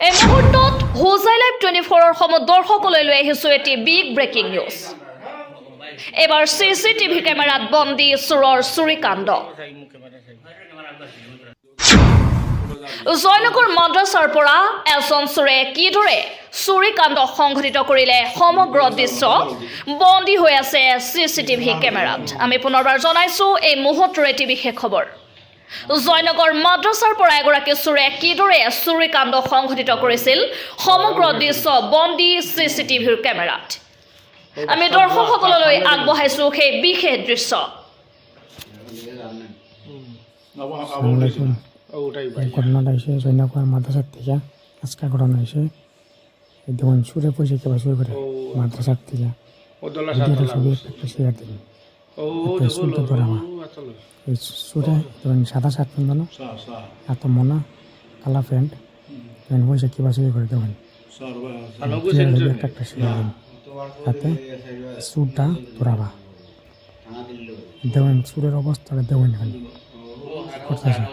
এই মুহূৰ্তত হোজাই লাইভ 24ৰ সময় দৰ্শকলৈ লৈ আহিছোঁ এটি বিগ ব্ৰেকিং নিউজ। এবাৰ চিচিটিভি কেমেৰাত বন্দী চোৰৰ চুৰিকাণ্ড। জয়নগৰ মাদ্ৰাছাৰ পৰা এজন চোৰে কিদৰে চুৰিকাণ্ড সংঘটিত কৰিলে সমগ্ৰ দৃশ্য বন্দী হৈ আছে চিচিটিভি কেমেৰাত। আমি পুনৰবাৰ জনাইছোঁ এই মুহূৰ্তৰ এটি বিশেষ খবৰ। জয়নগৰ মাদ্ৰাছাৰ পৰা এগৰাকী চোৰে কিদৰে চুৰিকাণ্ড সংঘটিত কৰিছিল সমগ্ৰ দৃশ্য বন্দী চিচিটিভিৰ কেমেৰাত। আমি দৰ্শকসকললৈ আগবঢ়াইছোঁ সেই বিশেষ দৃশ্য। ঘটনাটা হয়েছে জয়নগর মাদ্রাসার থেকে আজকে ঘটনা হয়েছে। দেখুন সুরে পয়সা কেবা শুরু করে মাদ্রাসার থেকে ছবি একটা শেয়ার দিন সুরটা ধরাবা ওই সুরে ধরুন সাদা শার্ট পিন্ধানো এত মনা কালা প্যান্ট দেখুন পয়সা কেবা শুরু করে দেখুন একটা শেয়ার দিন যাতে সুরটা ধরাবা। দেখুন সুরের অবস্থাটা দেখুন এখানে করতেছে।